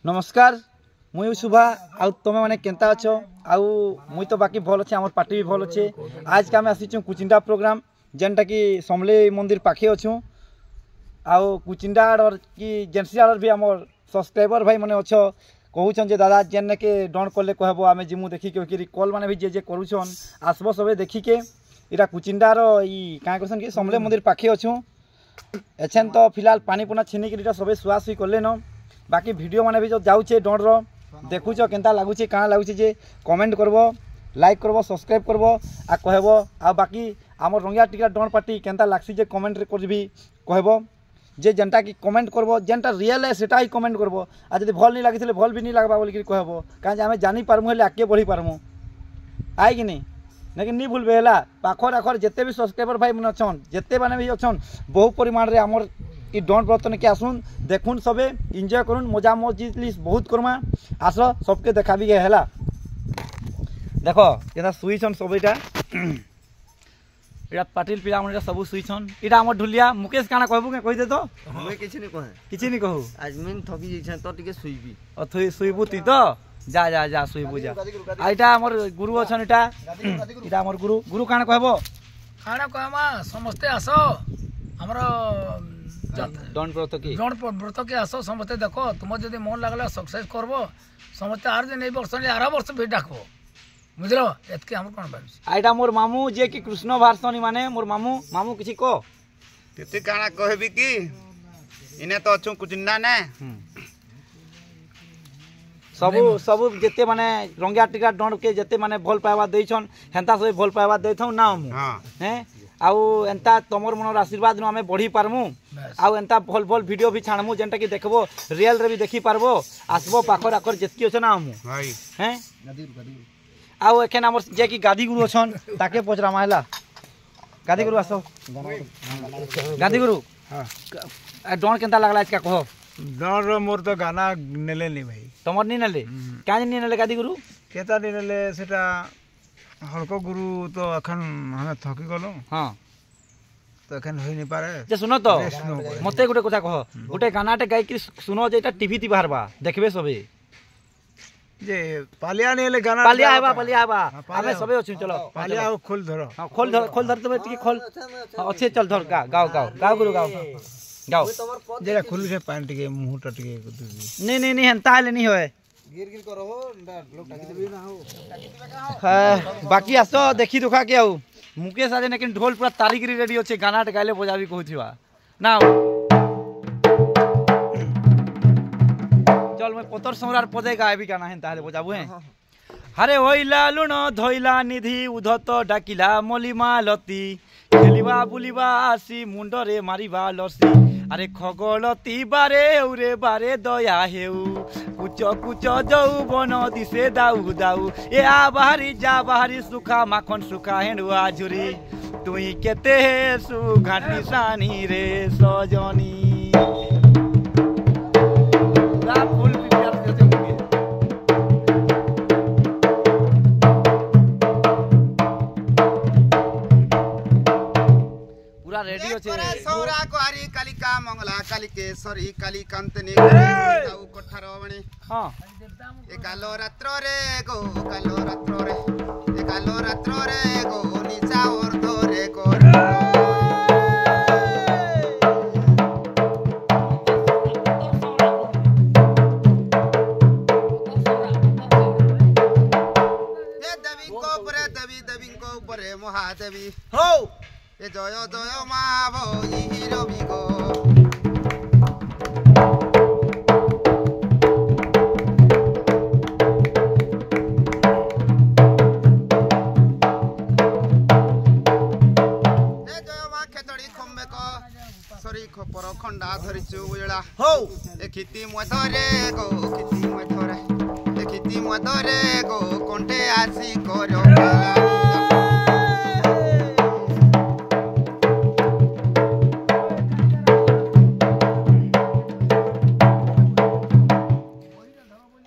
नमस्कार मुई शुभा आउ तुम मैंने केन्ता अच्छ आउ मुई तो बाकी भल अच्छे आम पार्टी भी भल अच्छे। आज के आम आसीचु कुचिंडा प्रोग्राम जेनटा कि समलेई मंदिर पाखे अच्छु आउ कुचिंडा आड़ कि जेनसी आड़ भी आम सब्सक्राइबर भाई मैंने अच्छ कहून जे दादा जेन के डन कले कहब आम जिमु देखिके कल मैंने भी जे करूछन आसब सबे देखिके इटा कुचिंडार क्या कहसन कि समलेई मंदिर पाखे अच्छु। एछेन तो फिलहाल पानी पुना छिनिक सबे सुआसुई कले न बाकी वीडियो माने भी जो जाऊे डर देखुच केन्ता लगुच काଣା लगुच जे कमेंट करब लाइक करब सब्सक्राइब करब आ कहब आ बाकी आम रंगिया टिका डन पार्टी केन्ता लागसी जे कमेंट कर भी कहब जे जेनटा कि कमेंट करब जेनटा रियल है सेटा ही कमेंट करब आ जदि भल नहीं लगी भल भी नहीं लगवा बोल कहब कहीं आम जानी पारमु हेले आगे बढ़ी पारमु आए कि नहीं लेकिन नहीं भूलबे है पाखर आखर जिते भी सब्सक्राइबर भाई मैंने अच्छन जिते मैंने भी अच्छन बहु परिमाण रे आमर कि डन बर्तन के आसुन देखुन सबे एंजॉय करुन मजा मस्जिद बहुत करमा आस सबके देखा भी है देख ये शुईछन सब यहाँ पाटिल पिला मन सब शुईछन इटा आम ढुलिया मुकेश काना कहबू के कहीदे तो किछि नहीं कहू आज मैं थकी जाइछन तो टिके शुईबी शुईबू तुई तो जा जा जा शुईबू जा आइटा हमर गुरु अछन इटा इटा हमर गुरु गुरु काना कहबो खाना कहमा समस्ते आस हमर डन व्रत के आस समस्ते देखो तुम जदि मन लगला सक्सेस करबो समस्ते आर दिन वर्ष आर वर्ष भी डाकबो बुझलो एतके हम कोन भाबी आइटा मोर मामू जे कि कृष्ण भारसनी माने मोर मामू मामू किछि को तेते काना कहबी कि इने तो अछु कुचिंडा ने सबू सबू जेते माने रंगिया टिका डन के जेते माने भल पाइबा देछन हेंता सब भल पाइबा देथौ ना हम हैं आउ एंता तमर मनर आशीर्वाद नु हमें बढ़ी पारमु आउ एंता भल भल वीडियो भी छाणमु जेंटा कि देखबो रियल रे भी देखि पारबो आसबो पाखर आखर जेतकी अछि ना हम हैं आउ एखन हमर जे कि गादी गुरु अछन ताके पचरा माहला गादी गुरु आसो गादी गुरु हां डन केनता लागला इसका कहो डर मोर तो गाना नेले नहीं भाई तमर नहीं नेले क्या नहीं नेले गादी गुरु केता नहीं नेले सेटा हल्को गुरु तो अखन हमें थकी गलो हां तो अखन होई नहीं पारे जे सुनो तो मते गुटे कथा कह गुटे गानाटे गाई कि सुनो जेटा टीवी ती बाहरबा देखबे सबे जे पालिया नेले गाना पालिया आबा हमें सबे अछि चलो पालिया खोल धरो हां खोल धर तो टिके खोल अच्छे चल धर गाओ गुरु गाओ जेरा खुल से पानी टिके मुंह टटिके नहीं हंता हले नहीं होए गिर करो हो लोग टाकी देबी ना हो बाकी आसो देखी दुखा के आउ मुकेश आज लेकिन ढोल पूरा तारीगिरी रेडी होचे गाना गाइले बजाबी कहथिवा ना चल मैं पतर सम्राट पदे गायबी गाना हेंता हले बजाबू हैं हरे होइला लुण धोइला निधि उधत डाकिला मलिमा लती खेलिबा बुलिबा आसी मुंडरे मारिबा लसी अरे खगलती बारे उरे बारे दया हेउ कुच कुच जाऊ बन दिसे दाऊ दाऊ ए आ बाहरी जा बाहरी सुखा माखन सुखा हेंडुआ झुरी तुई केते सु घाटी सानी रे सजनी फुल रेडी होचे सौरा कुआरी कालिका मंगला कालिकेश्वरी काली कांतनी जाऊ कोठारवणी हां एकालो रात्र रे एकालो रात्र रे गो निचा अर्ध रे को देवी को ऊपर महादेवी हो ए जय जय मा भई रवि गो ए जय मा खेतड़ी खम्बे को सरी खपर खंडा धरिचु उजला हो ए खिति मधरे गो खिति मधरे ए खिति मधरे गो कोंटे आसी करो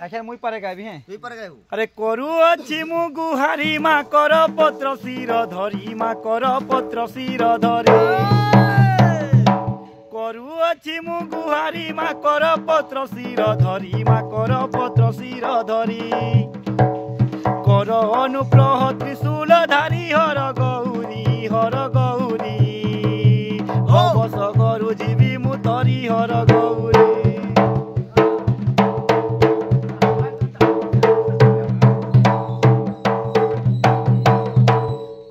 अच्छा मुई पारे गाबी हैं तुई पर गायबू अरे करू अछि मु गुहारी मा कर पत्र शिर धरी मा कर पत्र शिर धरी କରୁଅଛି ମୁଁ ଗୁହାରି ମାକର ପତ୍ର ଶିର ଧରି ମାକର ପତ୍ର ଶିର ଧରି କର ଅନୁପ୍ରହ ତ୍ରିଶୂଳ ଧାରି ହର ଗୌରୀ ଅବଶ କରୁ ଯିବି ମୁଁ ତରି ହର ଗୌରୀ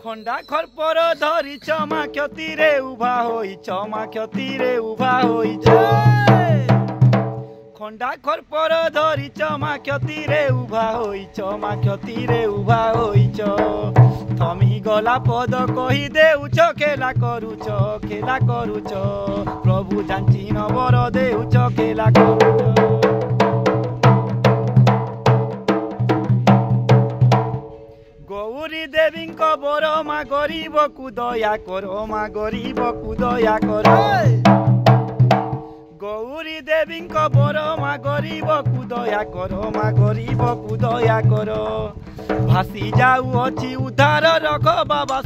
ଖଣ୍ଡା ଖର୍ପର ଧରି ଚମା କ୍ଷତିରେ ଉଭା ହୋଇଛ ମା କ୍ଷତିରେ ଉଭା ହୋଇଛ ଖଣ୍ଡା ଖର୍ପର ଧରି ଚମା କ୍ଷତିରେ ଉଭା ହୋଇଛ ମା କ୍ଷତିରେ ଉଭା ହୋଇଛ ଥମି ଗଲା ପଦ କହି ଦେଉଛ ଖେଲା କରୁଛ ପ୍ରଭୁ ଜାଞ୍ଚି ନବର ଦେଉଛ ଖେଲା କରୁଛ ଗୌରୀ ଦେବୀଙ୍କ ବର ମା ଗରିବକୁ ଦୟା କର ମା ଗରିବକୁ ଦୟା କର ଗୌରୀ ଦେବୀଙ୍କ ବର ମା ଗରିବକୁ ଦୟା କର ମା ଗରିବକୁ ଦୟା କର ଭାସି ଯାଉଅଛି ଉଦ୍ଧାର ରଖ ବାବା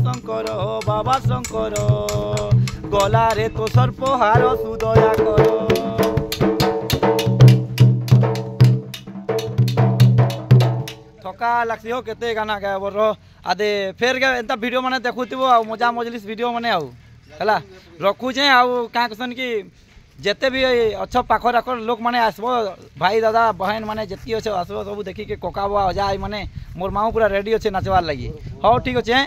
ଶଙ୍କର ଗଲାରେ ତୋ ସର୍ପହାର ସୁଦୟା କର ଥକା ଲାଗ୍ସି ହୋ କେତେ ଗାନା ଗାଇବର ଆଦେ ଫେର୍ ଏନ୍ତା ଭିଡ଼ିଓ ମାନେ ଦେଖୁଥିବ ଆଉ ମଜା ମଜଲିସ୍ ଭିଡ଼ିଓ ମାନେ ଆଉ ହେଲା ରଖୁଛେ ଆଉ କାଁ କସନ୍ କି ଯେତେ ବି ଅଛ ପାଖର ଆଖର ଲୋକମାନେ ଆସିବ ଭାଇ ଦାଦା ବହେନ ମାନେ ଯେତିକି ଅଛ ଆସିବ ସବୁ ଦେଖିକି କକା ବୁଆ ଅଜା ଆଇ ମାନେ ମୋର୍ ମାମୁଁ ପୁରା ରେଡ଼ି ଅଛେ ନାଚବାର୍ ଲାଗି ହଉ ଠିକ୍ ଅଛେ